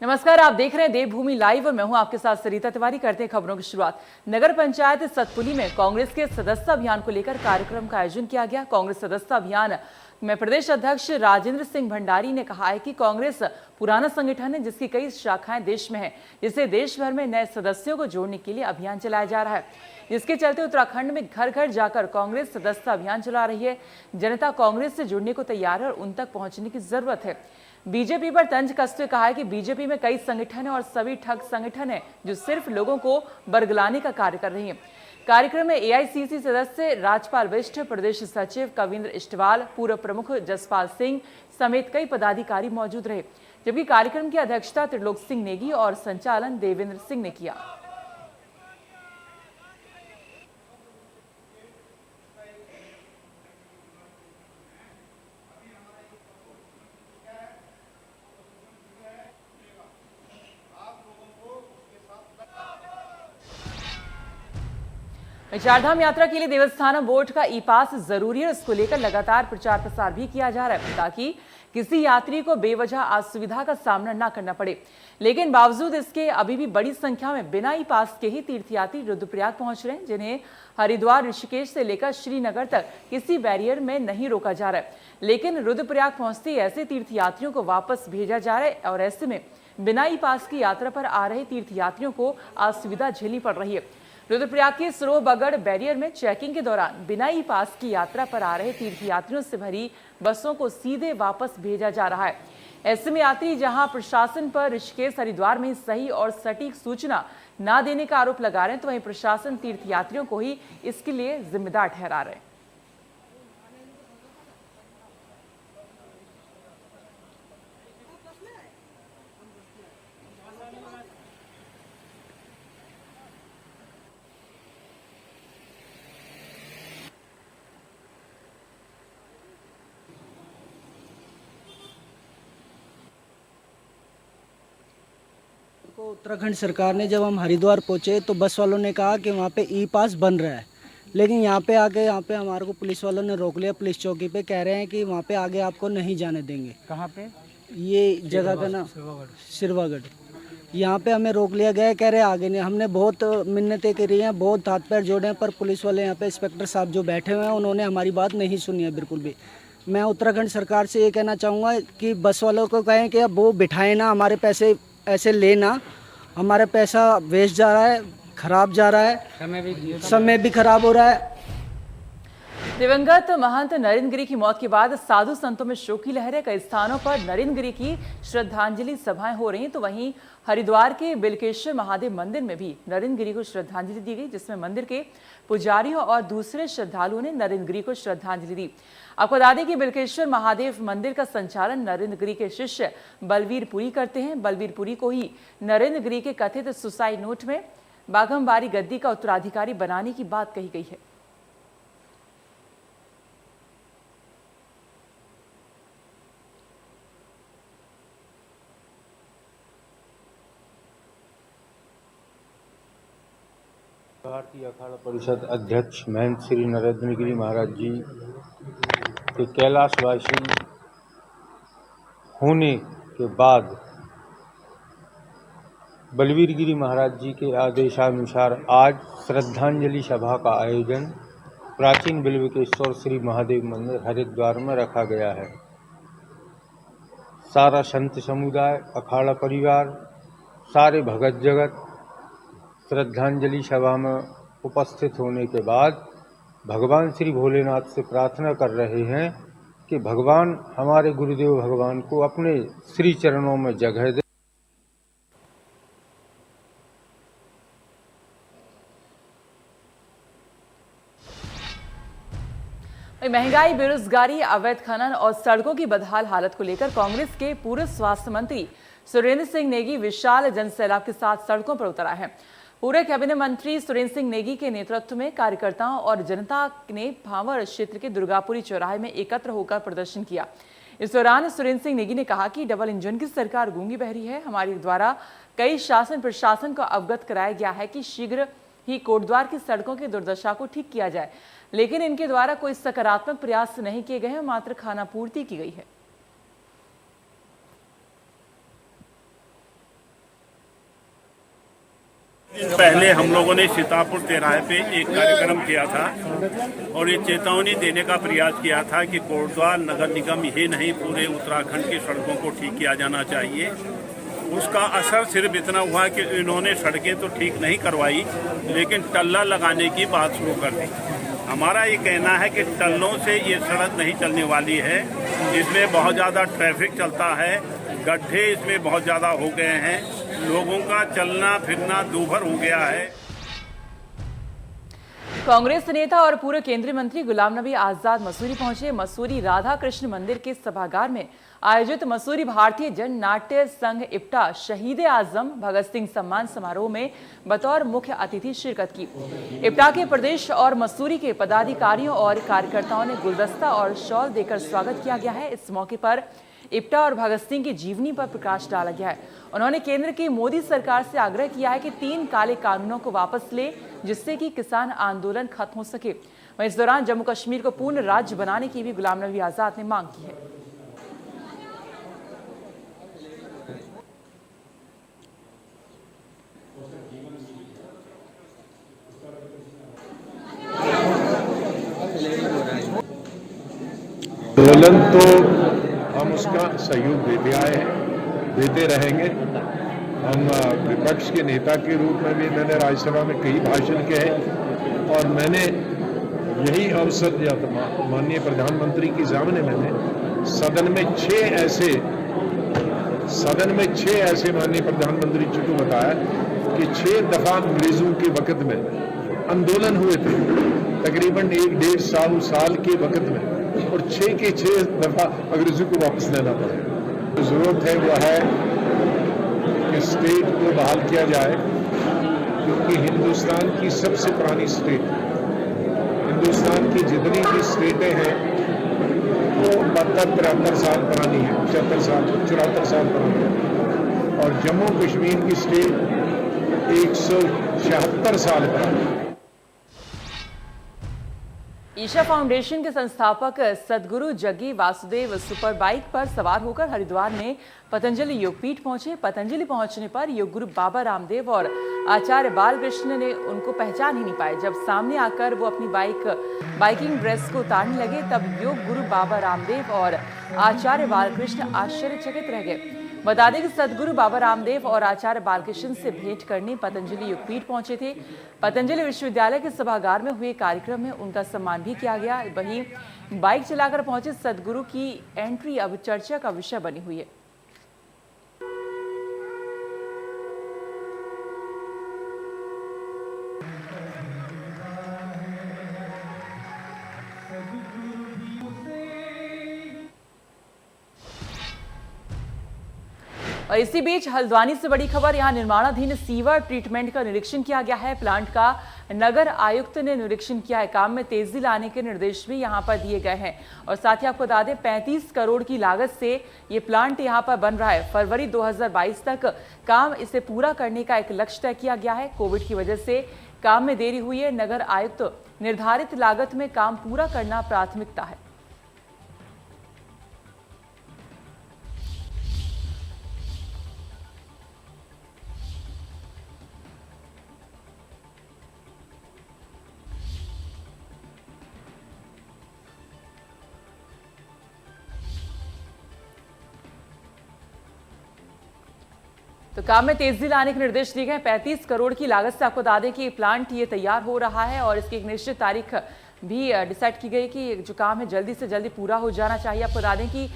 नमस्कार, आप देख रहे हैं देवभूमि लाइव और मैं हूं आपके साथ सरिता तिवारी। करते हैं खबरों की शुरुआत। नगर पंचायत सतपुली में कांग्रेस के सदस्यता अभियान को लेकर कार्यक्रम का आयोजन किया गया। कांग्रेस सदस्यता अभियान में प्रदेश अध्यक्ष राजेंद्र सिंह भंडारी ने कहा है कि कांग्रेस पुराना संगठन है जिसकी कई शाखाएं देश में है, जिससे देश भर में नए सदस्यों को जोड़ने के लिए अभियान चलाया जा रहा है। जिसके चलते उत्तराखंड में घर घर जाकर कांग्रेस सदस्यता अभियान चला रही है। जनता कांग्रेस से जुड़ने को तैयार है और उन तक पहुंचने की जरूरत है। बीजेपी पर तंज कसते हुए कहा है कि बीजेपी में कई संगठन है और सभी ठग संगठन है जो सिर्फ लोगों को बरगलाने का कार्य कर रही है। कार्यक्रम में एआईसीसी सदस्य राजपाल बिष्ट, प्रदेश सचिव कविंद्र इष्टवाल, पूर्व प्रमुख जसपाल सिंह समेत कई पदाधिकारी मौजूद रहे। जबकि कार्यक्रम की अध्यक्षता त्रिलोक सिंह नेगी और संचालन देवेंद्र सिंह ने किया। चारधाम यात्रा के लिए देवस्थानम बोर्ड का ई पास जरूरी है। इसको लेकर लगातार प्रचार प्रसार भी किया जा रहा है ताकि किसी यात्री को बेवजह असुविधा का सामना न करना पड़े। लेकिन बावजूद इसके अभी भी बड़ी संख्या में बिना ई पास के ही तीर्थयात्री रुद्रप्रयाग पहुंच रहे हैं, जिन्हें हरिद्वार, ऋषिकेश से लेकर श्रीनगर तक किसी बैरियर में नहीं रोका जा रहा है। लेकिन रुद्रप्रयाग पहुंचते ऐसे तीर्थयात्रियों को वापस भेजा जा रहा है और ऐसे में बिना ई पास की यात्रा पर आ रहे तीर्थयात्रियों को असुविधा झेलनी पड़ रही है। रुद्रप्रयाग के सरोबगढ़ बैरियर में चेकिंग के दौरान बिना ई पास की यात्रा पर आ रहे तीर्थयात्रियों से भरी बसों को सीधे वापस भेजा जा रहा है। ऐसे में यात्री जहां प्रशासन पर ऋषिकेश, हरिद्वार में सही और सटीक सूचना न देने का आरोप लगा रहे हैं, तो वहीं प्रशासन तीर्थयात्रियों को ही इसके लिए जिम्मेदार ठहरा रहे हैं। उत्तराखंड सरकार ने जब हम हरिद्वार पहुंचे तो बस वालों ने कहा कि वहाँ पे ई पास बन रहा है, लेकिन यहाँ पे हमारे को पुलिस वालों ने रोक लिया। पुलिस चौकी पे कह रहे हैं कि वहाँ पे आगे आपको नहीं जाने देंगे। कहाँ पे? ये जगह का नाम सिरवागढ़। यहाँ पे हमें रोक लिया गया, कह रहे आगे नहीं। हमने बहुत मिन्नतें करी हैं, बहुत हाथ पैर जोड़े हैं, पर पुलिस वाले यहाँ पे इंस्पेक्टर साहब जो बैठे हुए हैं उन्होंने हमारी बात नहीं सुनी है बिल्कुल भी। मैं उत्तराखंड सरकार से ये कहना चाहूँगा कि बस वालों को कहें कि अब वो बिठाए ना, हमारे पैसे ऐसे लेना, हमारा पैसा वेस्ट जा रहा है, खराब जा रहा है, समय भी खराब हो रहा है। दिवंगत महंत नरेंद्र गिरी की मौत के बाद साधु संतों में शोक की लहर है। कई स्थानों पर नरेंद्र गिरी की श्रद्धांजलि सभाएं हो रही हैं, तो वहीं हरिद्वार के बिलकेश्वर महादेव मंदिर में भी नरेंद्र गिरी को श्रद्धांजलि दी गई, जिसमें मंदिर के पुजारियों और दूसरे श्रद्धालुओं ने नरेंद्र गिरी को श्रद्धांजलि दी। आपको बता दें कि बिलकेश्वर महादेव मंदिर का संचालन नरेंद्र गिरी के शिष्य बलवीर पुरी करते हैं। बलवीर पुरी को ही नरेंद्र गिरी के कथित सुसाइड नोट में बाघमबारी गद्दी का उत्तराधिकारी बनाने की बात कही गई है। भारतीय अखाड़ा परिषद अध्यक्ष महंत श्री नरेंद्र गिरी महाराज जी के कैलाशवासी होने के बाद बलवीर गिरी महाराज जी के आदेशानुसार आज श्रद्धांजलि सभा का आयोजन प्राचीन बिल्वकेश्वर श्री महादेव मंदिर हरिद्वार में रखा गया है। सारा संत समुदाय, अखाड़ा परिवार, सारे भगत जगत श्रद्धांजलि सभा में उपस्थित होने के बाद भगवान श्री भोलेनाथ से प्रार्थना कर रहे हैं कि भगवान हमारे गुरुदेव भगवान को अपने श्री चरणों में जगह दे। महंगाई, बेरोजगारी, अवैध खनन और सड़कों की बदहाल हालत को लेकर कांग्रेस के पूर्व स्वास्थ्य मंत्री सुरेंद्र सिंह नेगी विशाल जनसैलाब के साथ सड़कों पर उतर आए हैं। पूरे कैबिनेट मंत्री सुरेंद्र सिंह नेगी के नेतृत्व में कार्यकर्ताओं और जनता ने भावर क्षेत्र के दुर्गापुरी चौराहे में एकत्र होकर प्रदर्शन किया। इस दौरान सुरेंद्र सिंह नेगी ने कहा कि डबल इंजन की सरकार गूंगी बहरी है। हमारे द्वारा कई शासन प्रशासन को अवगत कराया गया है कि शीघ्र ही कोटद्वार की सड़कों की दुर्दशा को ठीक किया जाए, लेकिन इनके द्वारा कोई सकारात्मक प्रयास नहीं किए गए हैं, मात्र खानापूर्ति की गई है। दिन पहले हम लोगों ने सीतापुर तिराहे पे एक कार्यक्रम किया था और ये चेतावनी देने का प्रयास किया था कि कोटद्वार नगर निगम ही नहीं पूरे उत्तराखंड की सड़कों को ठीक किया जाना चाहिए। उसका असर सिर्फ इतना हुआ कि इन्होंने सड़कें तो ठीक नहीं करवाई, लेकिन टल्ला लगाने की बात शुरू कर दी। हमारा ये कहना है कि टल्लों से ये सड़क नहीं चलने वाली है। इसमें बहुत ज़्यादा ट्रैफिक चलता है, गड्ढे इसमें बहुत ज़्यादा हो गए हैं, लोगों का चलना फिरना दूभर हो गया है। कांग्रेस नेता और पूर्व केंद्रीय मंत्री गुलाम नबी आजाद मसूरी पहुंचे। मसूरी राधा कृष्ण मंदिर के सभागार में आयोजित मसूरी भारतीय जन नाट्य संघ इप्टा शहीद आजम भगत सिंह सम्मान समारोह में बतौर मुख्य अतिथि शिरकत की। इप्टा के प्रदेश और मसूरी के पदाधिकारियों और कार्यकर्ताओं ने गुलदस्ता और शॉल देकर स्वागत किया गया है। इस मौके पर इप्टा और भगत सिंह की जीवनी पर प्रकाश डाला गया है। उन्होंने केंद्र की मोदी सरकार से आग्रह किया है कि 3 काले कानूनों को वापस ले, जिससे कि किसान आंदोलन खत्म हो सके। वहीं इस दौरान जम्मू कश्मीर को पूर्ण राज्य बनाने की भी गुलाम नबी आजाद ने मांग की है। आंदोलन तो हम उसका सहयोग देते आए हैं, देते रहेंगे। हम विपक्ष के नेता के रूप में भी मैंने राज्यसभा में कई भाषण किए हैं और मैंने यही अवसर दिया था माननीय प्रधानमंत्री के सामने। मैंने सदन में 6 ऐसे माननीय प्रधानमंत्री जी को बताया कि 6 दफा अंग्रेजों के वक्त में आंदोलन हुए थे, तकरीबन 1-1.5 साल के वक्त में, और 6 के 6 दफा अंग्रेजों को वापस लेना पड़ेगा। जो जरूरत है वो है कि स्टेट को बहाल किया जाए, क्योंकि हिंदुस्तान की सबसे पुरानी स्टेट, हिंदुस्तान की जितनी भी स्टेटें हैं वो 72-73 साल पुरानी है, 74 साल पुरानी है, और जम्मू कश्मीर की स्टेट 176 साल पुरानी है। ईशा फाउंडेशन के संस्थापक सदगुरु जग्गी वासुदेव सुपर बाइक पर सवार होकर हरिद्वार में पतंजलि योगपीठ पहुंचे। पतंजलि पहुंचने पर योग गुरु बाबा रामदेव और आचार्य बालकृष्ण ने उनको पहचान ही नहीं पाए। जब सामने आकर वो अपनी बाइकिंग ड्रेस को उतारने लगे, तब योग गुरु बाबा रामदेव और आचार्य बालकृष्ण आश्चर्यचकित रह गए। बता दें कि सदगुरु बाबा रामदेव और आचार्य बालकृष्ण से भेंट करने पतंजलि योगपीठ पहुंचे थे। पतंजलि विश्वविद्यालय के सभागार में हुए कार्यक्रम में उनका सम्मान भी किया गया। वहीं बाइक चलाकर पहुंचे सदगुरु की एंट्री अब चर्चा का विषय बनी हुई है। और इसी बीच हल्द्वानी से बड़ी खबर, यहां निर्माणाधीन सीवर ट्रीटमेंट का निरीक्षण किया गया है। प्लांट का नगर आयुक्त ने निरीक्षण किया है। काम में तेजी लाने के निर्देश भी यहां पर दिए गए हैं। और साथ ही आपको बता दें 35 करोड़ की लागत से ये प्लांट यहां पर बन रहा है। फरवरी 2022 तक काम इसे पूरा करने का एक लक्ष्य तय किया गया है। कोविड की वजह से काम में देरी हुई है। नगर आयुक्त निर्धारित लागत में काम पूरा करना प्राथमिकता है। तो काम में तेजी लाने के निर्देश दिए गए। 35 करोड़ की लागत से आपको बता दें कि प्लांट ये तैयार हो रहा है और इसकी एक निश्चित तारीख भी डिसाइड की गई कि जो काम है जल्दी से जल्दी पूरा हो जाना चाहिए। आपको बता दें कि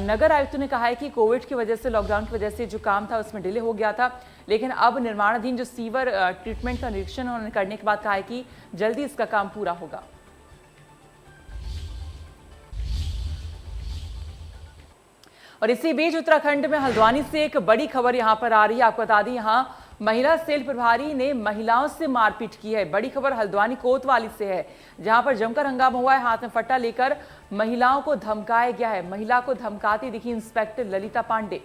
नगर आयुक्त ने कहा है कि कोविड की वजह से, लॉकडाउन की वजह से जो काम था उसमें डिले हो गया था, लेकिन अब निर्माणाधीन जो सीवर ट्रीटमेंट का निरीक्षण उन्होंने करने के बाद कहा है कि जल्दी इसका काम पूरा होगा। और इसी बीच उत्तराखंड में हल्द्वानी से एक बड़ी खबर यहां पर आ रही है। आपको बता दें यहां महिला सेल प्रभारी ने महिलाओं से मारपीट की है। बड़ी खबर हल्द्वानी कोतवाली से है, जहां पर जमकर हंगामा हुआ है। हाथ में फट्टा लेकर महिलाओं को धमकाया गया है। महिला को धमकाती दिखी इंस्पेक्टर ललिता पांडे।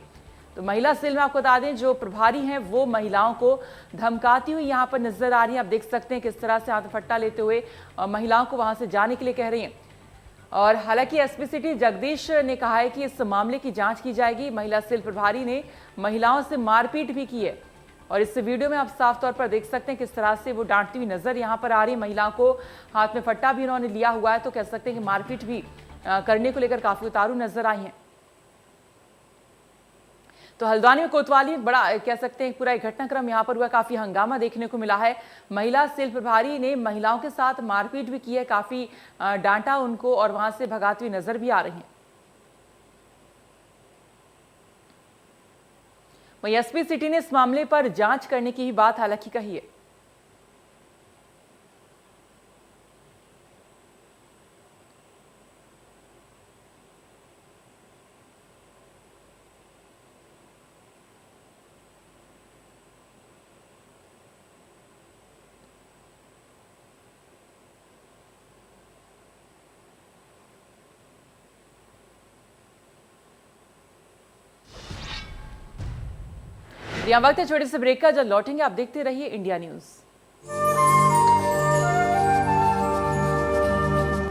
तो महिला सेल में आपको बता दें जो प्रभारी हैं वो महिलाओं को धमकाती हुई यहां पर नजर आ रही है। आप देख सकते हैं किस तरह से हाथ में फट्टा लेते हुए महिलाओं को वहां से जाने के लिए कह रही हैं। और हालांकि एसपी सिटी जगदीश ने कहा है कि इस मामले की जांच की जाएगी। महिला सेल प्रभारी ने महिलाओं से मारपीट भी की है। और इस वीडियो में आप साफ तौर पर देख सकते हैं किस तरह से वो डांटती हुई नजर यहां पर आ रही है। महिला को हाथ में फट्टा भी उन्होंने लिया हुआ है, तो कह सकते हैं कि मारपीट भी करने को लेकर काफी उतारू नजर आई हैं। तो हल्द्वानी में कोतवाली बड़ा कह सकते हैं पूरा एक घटनाक्रम यहां पर हुआ, काफी हंगामा देखने को मिला है। महिला सेल प्रभारी ने महिलाओं के साथ मारपीट भी की है, काफी डांटा उनको और वहां से भगाती हुई नजर भी आ रही है। वहीं एसपी सिटी ने इस मामले पर जांच करने की भी बात हालांकि कही है। यहाँ वक्त है छोटे से ब्रेक का, जब लौटेंगे आप देखते रहिए इंडिया न्यूज।